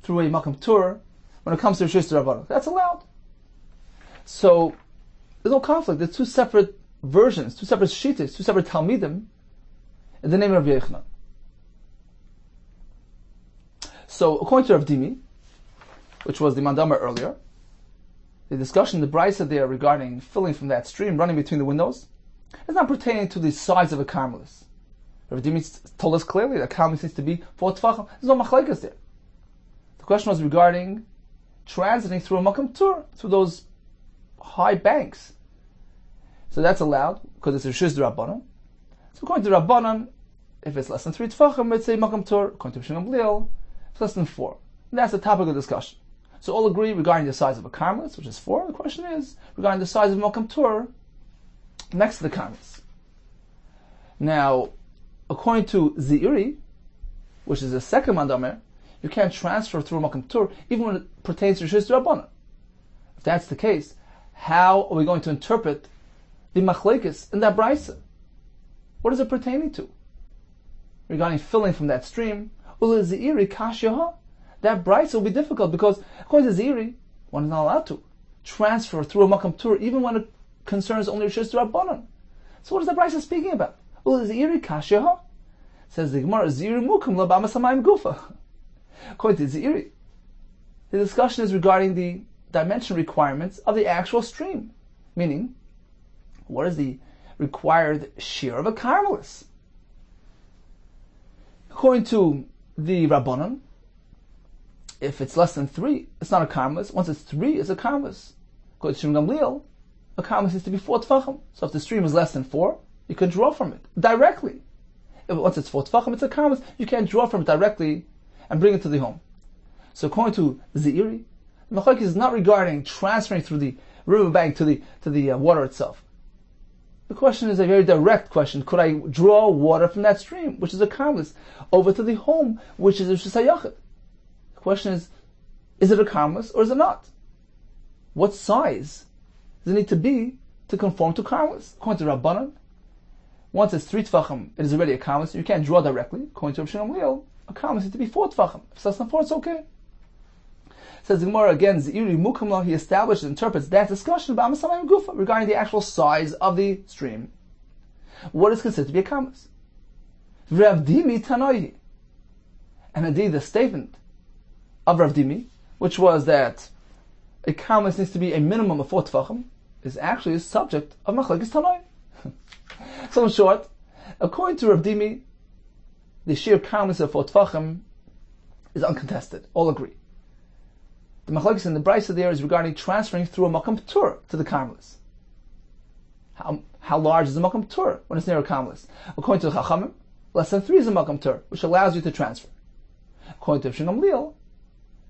through a Makom Tur, when it comes to Rishis D'Rabbanan. That's allowed. So, there's no conflict. There's two separate versions, two separate shittas, two separate talmidim in the name of Rabbi Yehuda. So, according to Rav Dimi, which was the Mandamar earlier, the discussion, the brisa there regarding filling from that stream running between the windows, is not pertaining to the size of a carmelis. Rav Dimi told us clearly that carmelis needs to be 4 tefachim. There's no machlekes there. The question was regarding transiting through a Makom Tur, through those high banks. So that's allowed, because it's a Rishis D'Rabbanan. So according to Rabbanan, if it's less than 3 tefachim, it's a Makom Tur. According to Shimon Gamliel, it's less than 4. And that's the topic of discussion. So all agree regarding the size of a carmelis, which is 4. The question is regarding the size of a Makom Tur next to the carmelis. Now, according to Ze'iri, which is the second Mandamer, you can't transfer through a Makom Tur even when it pertains to Rishis D'Rabbanan. If that's the case, how are we going to interpret the machlekes in that brisa? What is it pertaining to? Regarding filling from that stream, Ula Ze'iri Kashyaha, that brisa will be difficult because according to Ze'iri, one is not allowed to transfer through a Makom Tur even when it concerns only Rishis D'Rabbanan. So what is the brisa speaking about? Ula Ze'iri Kashyaha? Says the Gemara, Ze'iri Mukam Labama Samayim Gufa. According to Ze'iri, the discussion is regarding the dimension requirements of the actual stream. Meaning, what is the required shear of a carmelis? According to the Rabbanan, if it's less than 3, it's not a carmelis. Once it's 3, it's a carmelis. According to Shimon Gamliel, a carmelis needs to be 4 tefachim. So if the stream is less than 4, you can draw from it directly. Once it's 4 tefachim, it's a carmelis. You can't draw from it directly and bring it to the home. So according to Ze'iri, The machlokes is not regarding transferring through the riverbank to the water itself. The question is a very direct question. Could I draw water from that stream, which is a karmelis, over to the home, which is a rishus hayachid? The question is it a karmelis or is it not? What size does it need to be to conform to karmelis? According to Rabbanan, once it's 3 tefachim, it is already a karmelis. You can't draw directly. According to Rav Shimon Gamliel, a karmelis needs to be 4 tefachim. If it's less than 4, it's okay. Says the Gemara again, Ze'iri Mukamla, he establishes, interprets that discussion about Masalayim Gufa regarding the actual size of the stream. What is considered to be a karmelis? Rav Dimi Tanoihi. And indeed, the statement of Rav Dimi, which was that a karmelis needs to be a minimum of 4 tefachim, is actually a subject of Machlekes Tanoim. So in short, according to Rav Dimi, the sheer karmelis of 4 tefachim is uncontested. All agree. The machlokes in the brisa there is regarding transferring through a makam p'tur to the karmelis. How large is the makam p'tur when it's near a karmelis? According to the Chachamim, less than 3 is a makam p'tur, which allows you to transfer. According to Rav Shimon Gamliel,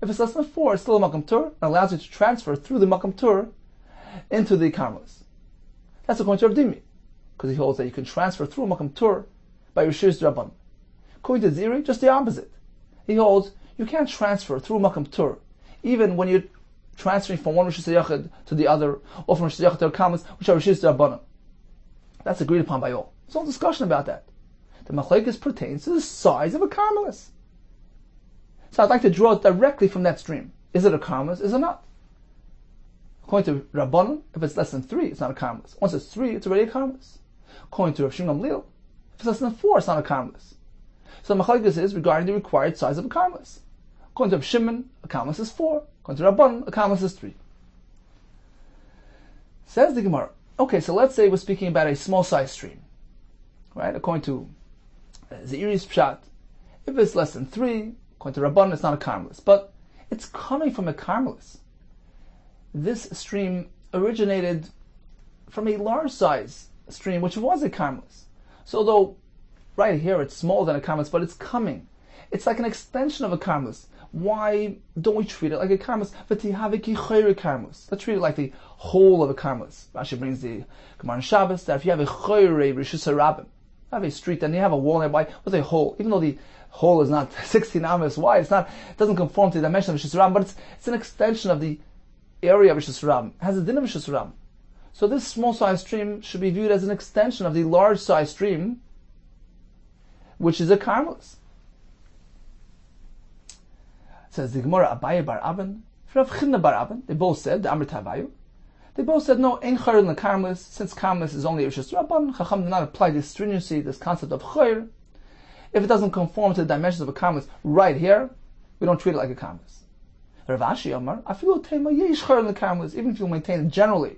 if it's less than 4, it's still a makam p'tur and allows you to transfer through the makam p'tur into the karmelis. That's according to Rav Dimi, because he holds that you can transfer through a makam p'tur by Rishus Rabban. According to Ziri, just the opposite. He holds you can't transfer through a makam p'tur even when you're transferring from one Rishus Hayachid to the other, or from Rishus Hayachid to a karmelis, which are Rishus Rabbanan. That's agreed upon by all. There's no discussion about that. The machlokes pertains to the size of a karmelis. So I'd like to draw it directly from that stream. Is it a karmelis? Is it not? According to Rabbanan, if it's less than 3, it's not a karmelis. Once it's 3, it's already a karmelis. According to Rav Shimon Gamliel, if it's less than 4, it's not a karmelis. So the machlokes is regarding the required size of a karmelis. According to Rav Shimon, a karmelis is 4. According to Rabban, a karmelis is 3. Says the Gemara, okay, so let's say we're speaking about a small size stream. Right? According to Ze'iri's Pshat, if it's less than 3, according to Rabban, it's not a karmelis. But it's coming from a karmelis. This stream originated from a large size stream, which was a karmelis. So although right here it's smaller than a karmelis, but it's coming. It's like an extension of a karmelis. Why don't we treat it like a karmelis? Let's treat it like the whole of a karmelis. Rashi brings the Gemara in Shabbos that if you have a choyrei rishus harabim, have a street and you have a wall nearby with a hole, even though the hole is not 16 amas wide, it doesn't conform to the dimension of rishus harabim, but it's an extension of the area of rishus harabim. It has a din of rishus harabim. So this small size stream should be viewed as an extension of the large size stream, which is a karmelis. Says the Gemara, Abaye bar Aban, Rav Chidna bar Aban, they both said, the Amrit Havayu, they both said, no, ein chayr in the karmelis, since karmelis is only a rishus rabban, Chacham did not apply this stringency, this concept of chayr. If it doesn't conform to the dimensions of a karmelis right here, we don't treat it like a karmelis. Rav Ashi Amar, afilu tema yesh chayr in the karmelis, even if you maintain it generally,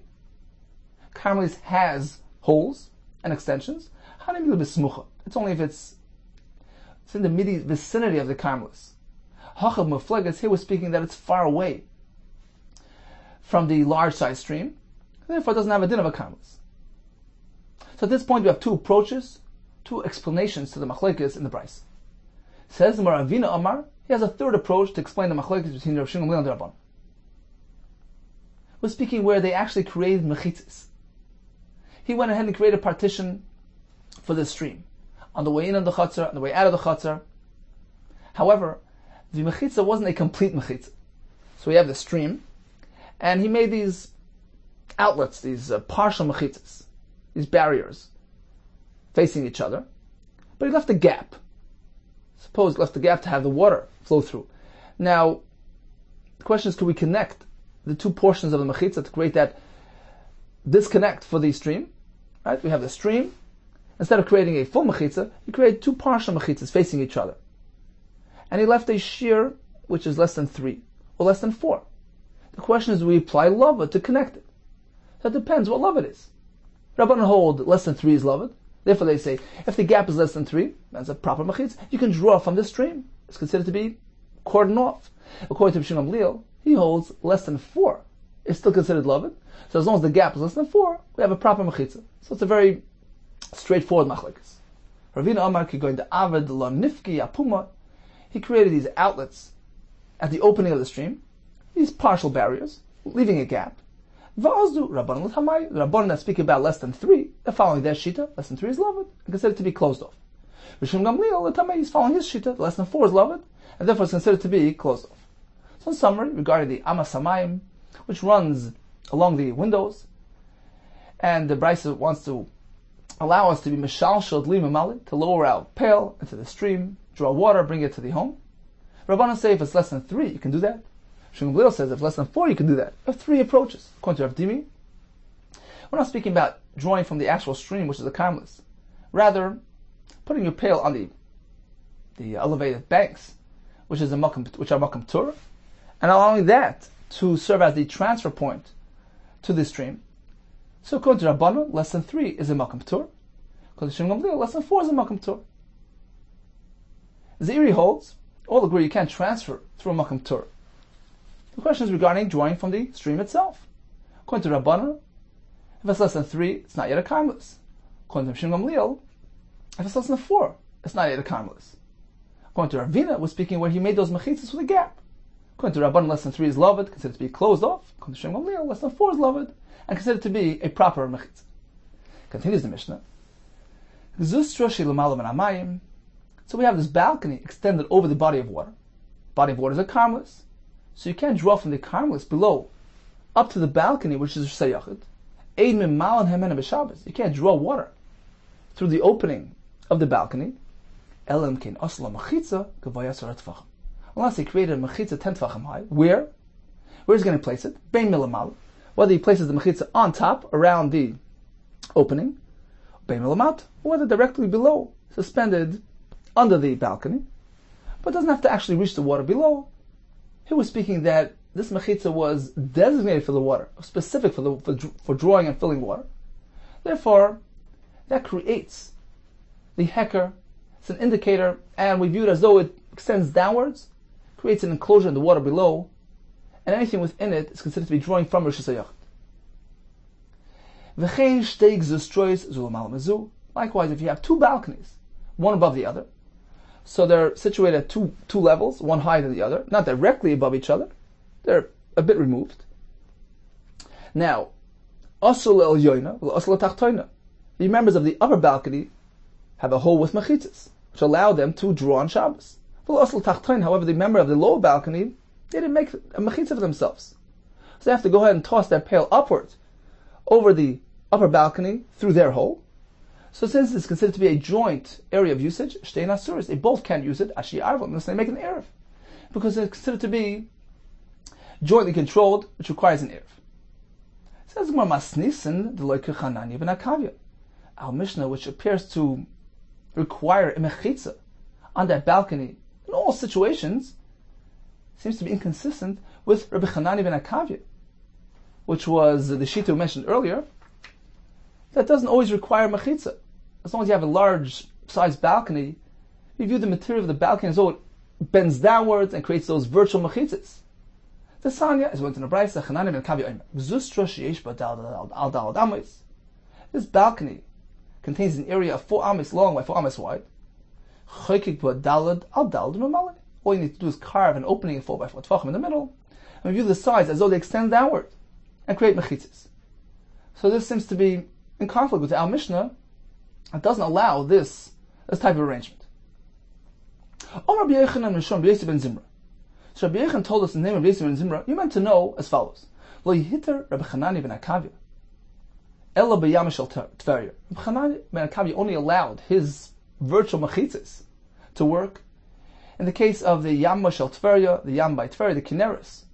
karmelis has holes and extensions, it's only if it's in the vicinity of the karmelis. Hachab Muflegas, here we're speaking that it's far away from the large size stream, therefore it doesn't have a din of a karmelis. So at this point we have 2 approaches, 2 explanations to the machlekes in the brisa. Says the Maravina Amar, he has a 3rd approach to explain the machlekes between Rav Shimon and Rabban. We're speaking where they actually created mechitzas. He went ahead and created a partition for this stream, on the way in of the chatzar, on the way out of the chatzar. However, the mechitza wasn't a complete mechitza. So we have the stream, and he made these outlets, these partial mechitzas, these barriers, facing each other. But he left a gap. Suppose he left a gap to have the water flow through. Now, the question is, could we connect the 2 portions of the mechitza to create that disconnect for the stream? Right? We have the stream. Instead of creating a full mechitza, he created 2 partial mechitzas facing each other. And he left a shear which is less than 3 or less than 4. The question is, do we apply lava to connect it? That depends what lava it is. Rabbanan hold less than 3 is lava. Therefore they say, if the gap is less than 3, that's a proper mechitz, you can draw from the stream. It's considered to be cordoned off. According to Rav Shimon Gamliel, he holds less than 4. It's still considered lava. So as long as the gap is less than 4, we have a proper mechitza. So it's a very straightforward machlekes. Ravina Amar ki going to Avad lo nifki apuma. He created these outlets at the opening of the stream, these partial barriers, leaving a gap. Va'azdu Rabbanan l'tamai, the Rabbanan that speak about less than 3, they're following their shita, less than 3 is loved, and considered to be closed off. Rishon Gamliel l'tamai is following his shita, less than 4 is loved, and therefore is considered to be closed off. So in summary, regarding the Amas Hamayim, which runs along the windows, and the Brisa wants to allow us to be Mishalshel Dli Mamali, to lower our pail into the stream, draw water, bring it to the home. Rabbanan say if it's less than 3, you can do that. Rishon Gamliel says if less than 4, you can do that. There are 3 approaches. According to Rav Dimi, we're not speaking about drawing from the actual stream, which is a karmelis. Rather, putting your pail on the elevated banks, which are makam Torah, and allowing that to serve as the transfer point to the stream. So according to Rabbanan, less than 3 is a makam Torah. According to Rishon Gamliel, less than 4 is a makam Torah. Zeiri holds, all agree you can't transfer through a makam Torah. The question is regarding drawing from the stream itself. According to Rabbanan, if it's less than 3, it's not yet a karmelis. According to Rishon Gamliel, if it's less than 4, it's not yet a karmelis. According to Ravina, we're speaking where he made those mechitzas with a gap. According to Rabbanan, less than 3 is loved, considered to be closed off. According to Rishon Gamliel, less than 4 is loved, and considered to be a proper mechitza. Continues the Mishnah. So we have this balcony extended over the body of water. Body of water is a karmelis. So you can't draw from the karmelis below up to the balcony, which is Sayachid. You can't draw water through the opening of the balcony. Unless he created a mechitza 10 tfachim high. Where is he going to place it? Bein milamal. Whether he places the mechitza on top, around the opening, bein milamat, or whether directly below, suspended under the balcony, but doesn't have to actually reach the water below. He was speaking that this mechitza was designated for the water, specific for drawing and filling water. Therefore, that creates the heker. It's an indicator, and we view it as though it extends downwards, creates an enclosure in the water below, and anything within it is considered to be drawing from Rosh Hashanah. Likewise, if you have 2 balconies, one above the other, so they're situated at two levels, one higher than the other, not directly above each other, they're a bit removed. Now, the members of the upper balcony have a hole with mechitzas, which allow them to draw on Shabbos. However, the member of the lower balcony, they didn't make a mechitzah for themselves. So they have to go ahead and toss that pail upwards over the upper balcony through their hole. So since it's considered to be a joint area of usage, shtein asuris, they both can't use it, ashi arvon, unless they make an erev. Because it's considered to be jointly controlled, which requires an erev. Says Gemara Masnisin, the loike Chananya ben Akavya. Our Mishnah, which appears to require a mechitza on that balcony in all situations, seems to be inconsistent with Rabbi Chananya ben Akavya, which was the shita we mentioned earlier, that doesn't always require mechitza. As long as you have a large sized balcony, we view the material of the balcony as though it bends downwards and creates those virtual mechitzas. The Sanya is going to the Brisa, Chananya ben Akavya Omer. This balcony contains an area of 4 ames long by 4 ames wide. All you need to do is carve an opening of 4 by 4 tefachim in the middle, and view the sides as though they extend downward and create mechitzas. So this seems to be in conflict with our Mishnah. It doesn't allow this type of arrangement. So Rabbi Yechon told us in the name of Rabbi ben Zimra, you meant to know as follows. Lo yihiter Rabbi Chananya ben Akavya ela b'yam shel Tveria. Rabbi Chananya ben Akavya only allowed his virtual mechitzas to work in the case of the Yam shel Tveria, the Yam by Tveria, the Kineris.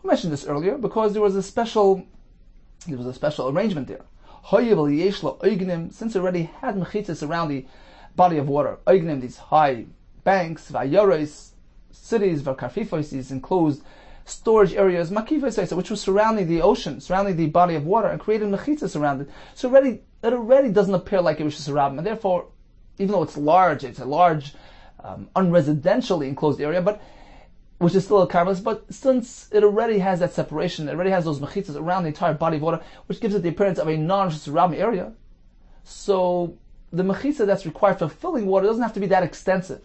We mentioned this earlier because there was a special arrangement there. Since it already had mechitzas around the body of water, oignim, these high banks, vayores, cities, vakarfifos, these enclosed storage areas, makifos, which was surrounding the ocean, surrounding the body of water, and created mechitzas around it. So it already doesn't appear like it was just a rabbim, and therefore, even though it's a large, unresidentially enclosed area, but which is still a karmelis, but since it already has that separation, it already has those mechitzas around the entire body of water, which gives it the appearance of a non-rabbim area, so the mechitza that's required for filling water doesn't have to be that extensive.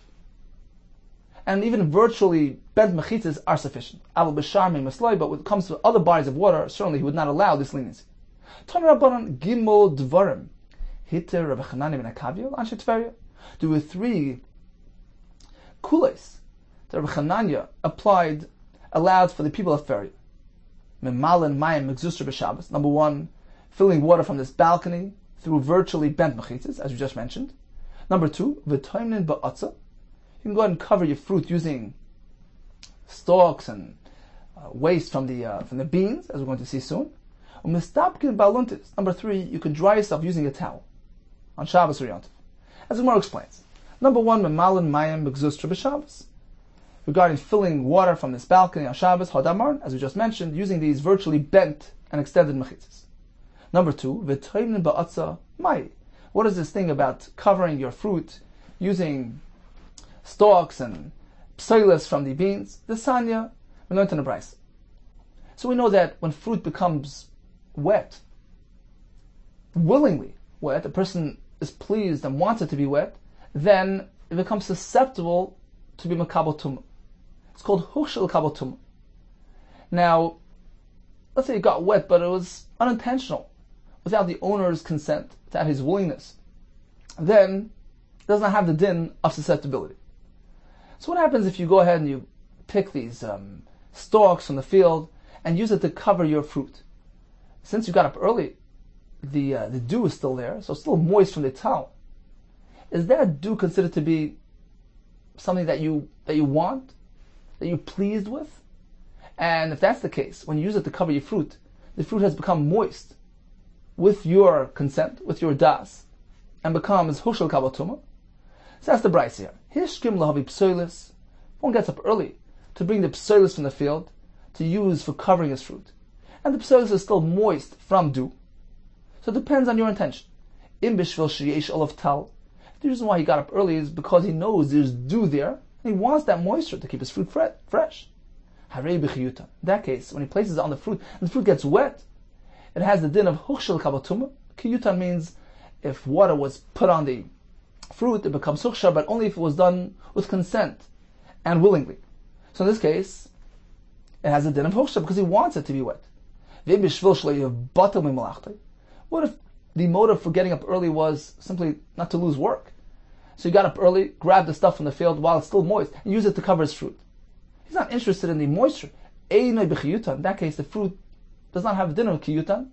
and even virtually bent mechitzas are sufficient. But when it comes to other bodies of water, certainly he would not allow this leniency. Gimel Dvarim. There were 3 kules that Rabbi Chananya allowed for the people of Tveria. Number 1, filling water from this balcony through virtually bent mechitzas, as we just mentioned. Number 2, v'toimnin ba'atza. You can go ahead and cover your fruit using stalks and waste from the beans, as we're going to see soon. Number 3, you can dry yourself using a towel on Shabbos or Yom Tov. As the Gemara explains. Number 1, memalin mayim b'gzustra b'Shabbos. Regarding filling water from this balcony on Shabbos, hadamar, as we just mentioned, using these virtually bent and extended mechitzas. Number 2, v'toimnin ba'atza mai. What is this thing about covering your fruit using stalks and psoilis from the beans? The sanya, we learned in the Bryce. So we know that when fruit becomes wet, willingly wet, a person is pleased and wants it to be wet, then it becomes susceptible to be makabel tumah. It's called hushel kabel tumah. Now, let's say it got wet, but it was unintentional, without the owner's consent, without his willingness. Then it does not have the din of susceptibility. So what happens if you go ahead and you pick these stalks from the field and use it to cover your fruit? Since you got up early, the dew is still there, so it's still moist from the towel. Is that dew considered to be something that you want, that you're pleased with? And if that's the case, when you use it to cover your fruit, the fruit has become moist with your consent, with your das, and becomes hushel kabel tumah. So that's the Bryce here. Hishkim lahavi psoilis. One gets up early to bring the psoilis from the field to use for covering his fruit, and the psoilis is still moist from dew. So it depends on your intention. Im bishvil sheyesh olav tal. The reason why he got up early is because he knows there's dew there, and he wants that moisture to keep his fruit fresh. Harei b'chiyuta. In that case, when he places it on the fruit, and the fruit gets wet, it has the din of hushel kabel tumah. Kiyutan means if water was put on the fruit, it becomes huksha, but only if it was done with consent and willingly. So in this case, it has a din of huksha because he wants it to be wet. What if the motive for getting up early was simply not to lose work? So he got up early, grabbed the stuff from the field while it's still moist, and used it to cover his fruit. He's not interested in the moisture. In that case, the fruit does not have a din of kiyutan.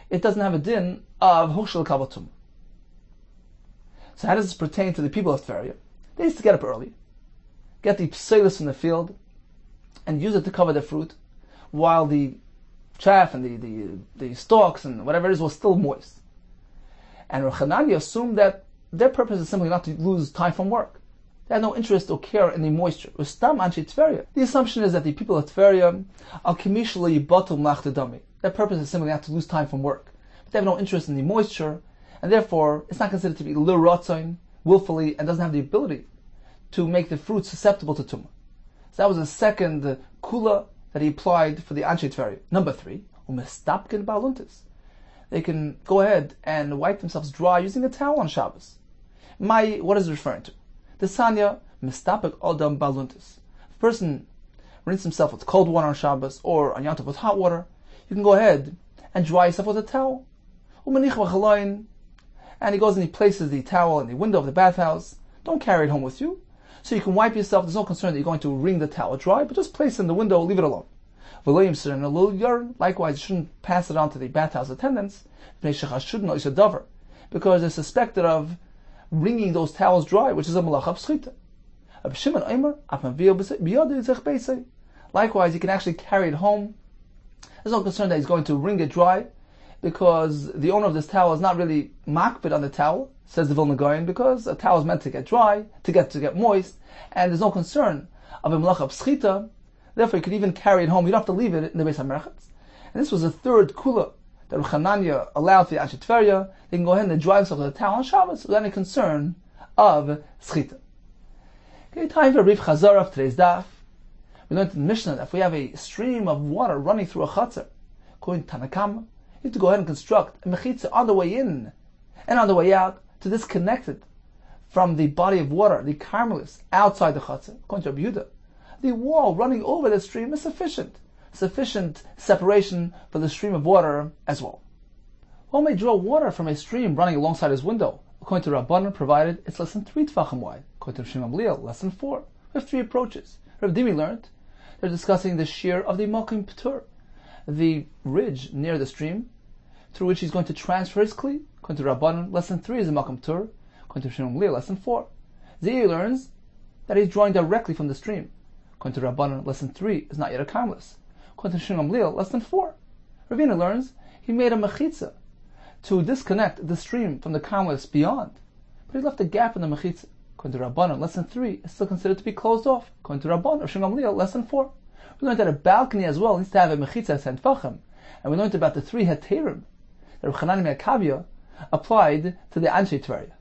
It doesn't have a din of hushel kabel tumah. So how does this pertain to the people of Tveria? They used to get up early, get the psoilis from the field, and use it to cover their fruit, while the chaff and the stalks and whatever it is was still moist. And Rabbi Chananya assumed that their purpose is simply not to lose time from work. They had no interest or care in the moisture. The assumption is that the people of Tveria al kimishli batul mlachtadami. Their purpose is simply not to lose time from work. But they have no interest in the moisture, and therefore it's not considered to be l'rotzain, willfully, and doesn't have the ability to make the fruit susceptible to tumah. So that was the second kula that he applied for the Anshe Tveria. Number 3, umestapkin baluntis. They can go ahead and wipe themselves dry using a towel on Shabbos. What is it referring to? The Sanya, mestapik odam baluntis. If a person rinses himself with cold water on Shabbos or on Yom Tov with hot water, you can go ahead and dry yourself with a towel. And he goes and he places the towel in the window of the bathhouse. Don't carry it home with you. So you can wipe yourself. There's no concern that you're going to wring the towel dry, but just place it in the window, leave it alone. Likewise, you shouldn't pass it on to the bathhouse attendants, because they're suspected of wringing those towels dry, which is a malach of schita. Likewise, you can actually carry it home. There's no concern that he's going to wring it dry, because the owner of this towel is not really makbid on the towel, says the Vilna Gaon, because a towel is meant to get dry, to get moist, and there's no concern of a malach of schita. Therefore, you could even carry it home. You don't have to leave it in the Beis HaMerchatz. And this was the third kula that Rabbi Chananya allowed for the Anshe Tveria. They can go ahead and dry themselves with a towel on Shabbos without any concern of schita. Okay, time for a brief chazara of today's daf. We learned in the Mishnah that if we have a stream of water running through a chatzar, according to Tanakam, you have to go ahead and construct a mechitza on the way in and on the way out to disconnect it from the body of water, the Carmelis, outside the Chatzah, according to Rabbi Yehuda, the wall running over the stream is sufficient separation for the stream of water as well. One may draw water from a stream running alongside his window, according to Rabbanan, provided it's less than 3 tefachim wide, according to Shimon Gamliel, less than 4. We have 3 approaches. Rav Dimi learned they're discussing the shear of the Malkim P'tur, the ridge near the stream, through which he's going to transfer his kli. According to Rabbanan, less than 3 is the Malkim P'tur, according to Shimon Gamliel, less than 4. Zeir learns that he's drawing directly from the stream. According to Rabbanan, less than 3 is not yet a Karmelis. According to Shimon Gamliel, less than 4. Ravina learns he made a mechitza to disconnect the stream from the Karmelis beyond, but he left a gap in the mechitza. According to Rabbanan, less than 3 is still considered to be closed off. According to Rabbanan or Shimon Gamliel, less than 4. We learned that a balcony as well needs to have a mechitza and tefachim, and we learned about the 3 heterim that Rav Chanani Me'Akavia applied to the Anshe Tveria.